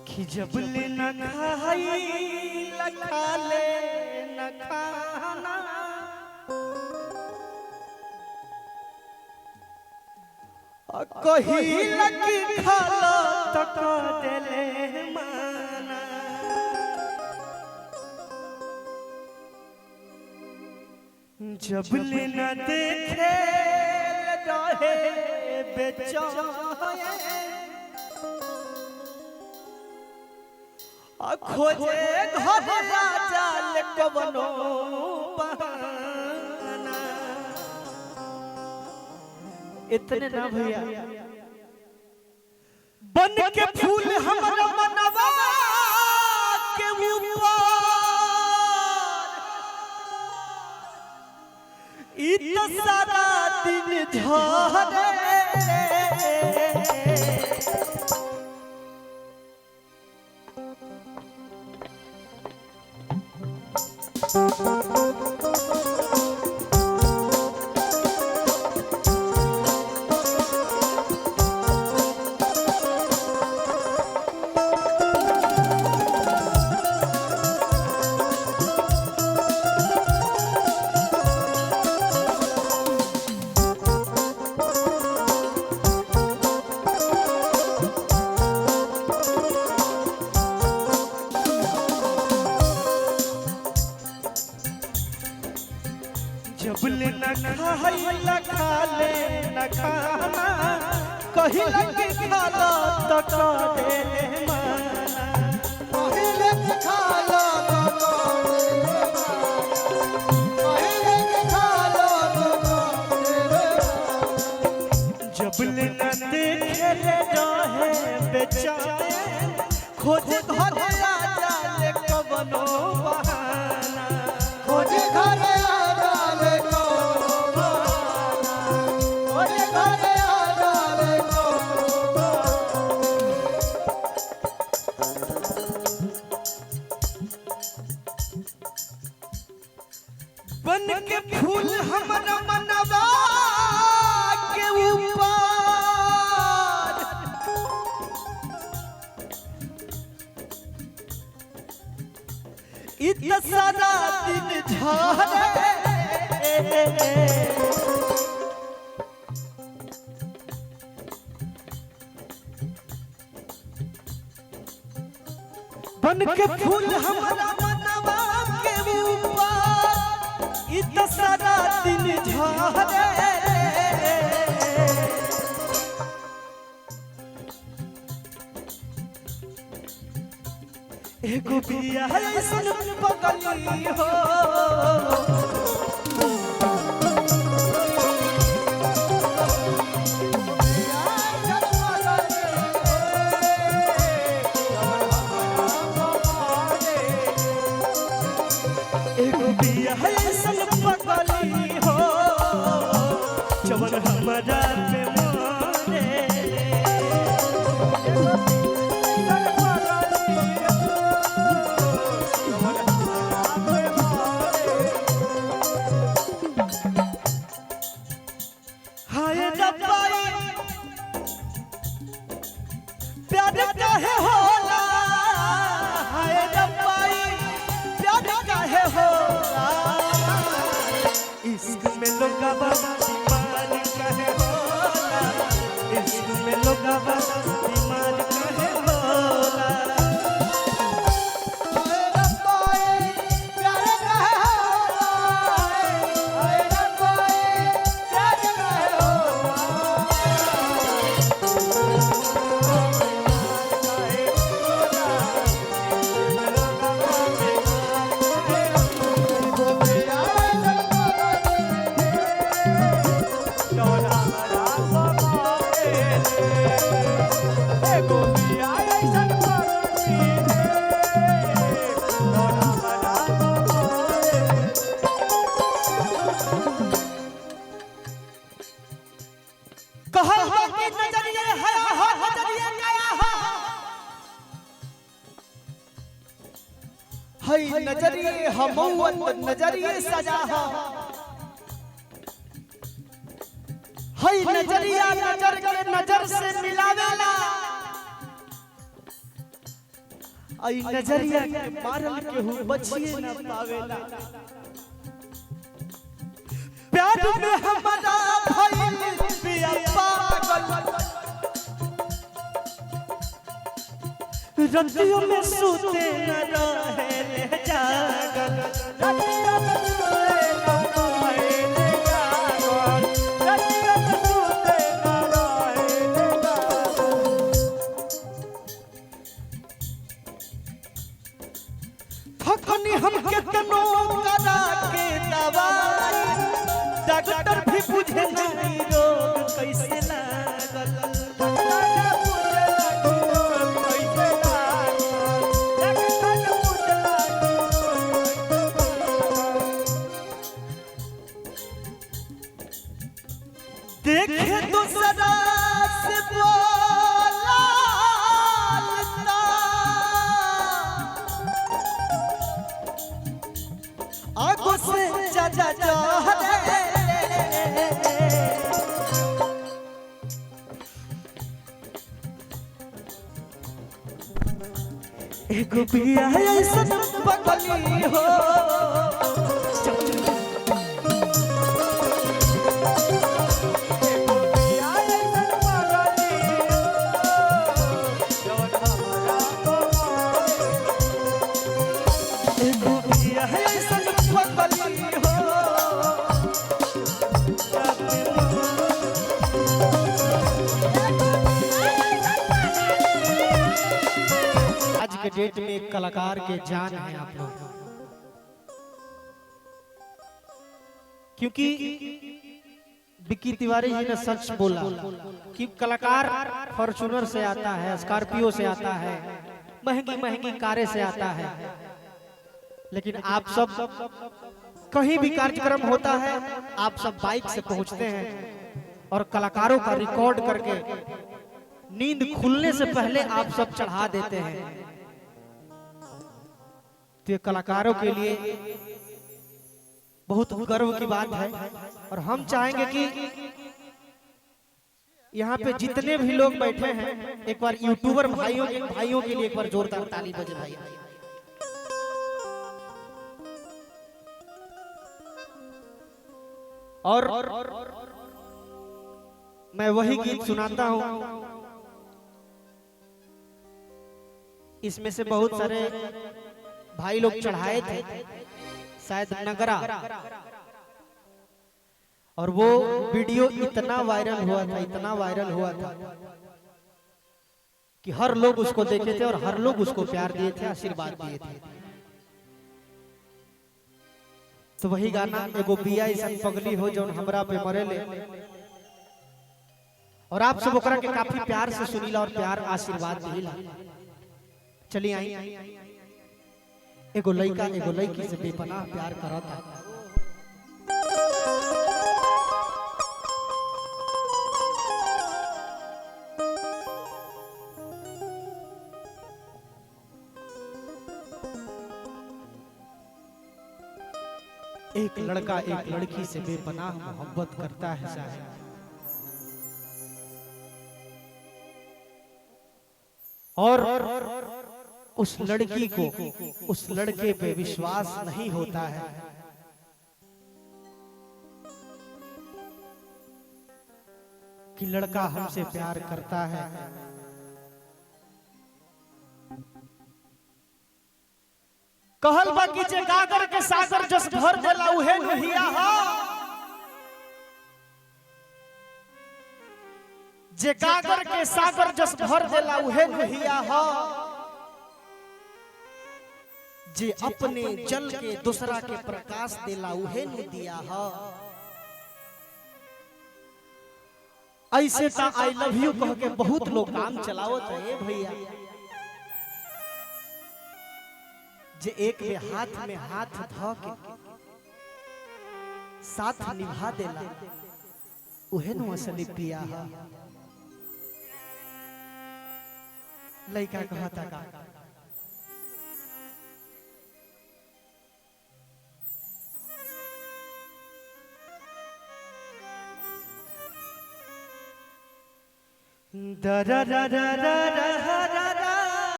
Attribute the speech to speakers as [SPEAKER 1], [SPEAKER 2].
[SPEAKER 1] कि जब ले न खाई लखा ले न खाना कही लगी खाला तक देले माना जब ले न देखे रहे बेचैन खोजे घर राजा ले कवनो बहाना। इतने ना भैया बन के फूल हमारा मनवा के ऊपर इत सारा दिन झरे जब ले न खाई लखा ले न खाना कही लगी खाला तक देले माना
[SPEAKER 2] कही लगी खाला तक देले माना कही लगी खाला तक देले माना
[SPEAKER 1] जब ले न देखे ले जाहे बेचैन खोजे घर राजा ले कवनो बहाना
[SPEAKER 2] खोजे घर
[SPEAKER 1] बन के फूल हमारा मनवा के ऊपर इतना सारा दिन झरे बन के फूल हमारा मनवा के ऊपर इत सारा दिन झरे एगो बिया ऐसन पगली हो एगो बिया ऐसन पगली हो जवन हमारा पे मारे हाय रब्बाई प्यार काहे होला हाय रब्बाई प्यार काहे होला इश्क में लोगवा बीमार काहे होला इश्क में लोगवा बीमार काहे होला हई नजरिए हमौत नजरिए सजा हो हई नजरिया नजर के नजर से मिलावेला आई नजरिया के मारल के हूँ बचिए न पावेला प्यार में हमारा भइल पिया पागल रतियों में सूते न रहे ले जागल रतियों में सूते न रहे ले जागल रतियों में सूते न रहे ले जागल थकनी हम कितनो करा के दवाई डॉक्टर भी बुझे नहीं रोग कैसे लागल देखे दूसरा से बोला आगो से चाचा चाहते एगो बिया ऐसा पगली हो के डेट में एक कलाकार के जान है आप लोग क्योंकि विक्की तिवारी जी ने सच बोला कि कलाकार फॉर्च्यूनर से आता है, स्कॉर्पियो से आता है, महंगी महंगी कारें से आता है, लेकिन आप सब कहीं भी कार्यक्रम होता है आप सब बाइक से पहुंचते हैं और कलाकारों का रिकॉर्ड करके नींद खुलने से पहले आप सब चढ़ा देते हैं। तो ये कलाकारों के लिए बहुत गर्व की बात है और हम चाहेंगे कि यहाँ पे जितने भी लोग बैठे हैं एक बार यूट्यूबर भाइयों के लिए एक बार जोरदार ताली बजे भाई। और मैं वही गीत सुनाता हूं, इसमें से बहुत सारे भाई लोग चढ़ाए थे शायद नगरा, और वो वीडियो इतना वायरल हुआ था कि हर लोग उसको देखे थे और हर लोग उसको प्यार दिए थे, आशीर्वाद दिए थे। तो वही गाना एगो बिया ऐसा पगली हो जो हमरा पे मरेले, और आप सब ओकरा के काफी प्यार से सुनीला और प्यार आशीर्वाद दिला। चलिए आई एगो लड़का एगो लड़की से बेपनाह प्यार करता, एक लड़का एक लड़की से बेपनाह मोहब्बत करता है शायद, और उस लड़की को उस लड़के पे विश्वास नहीं होता है। कि लड़का हमसे प्यार करता है, कहल बा कि जे गागर के सागर जस भर देला उहे नहिया हा, जे गागर के सागर जस भर देला उहे नहिया हा, जे अपने जल के दूसरा के प्रकाश देला उहे न दिया हा। ऐसे ता आई लव यू कह के बहुत लोग काम चलावत है भैया, जे एक में हाथ ध के साथ निभा देला उहे न असली पिया हा। लइका कहता का दा रा रा रा रा रा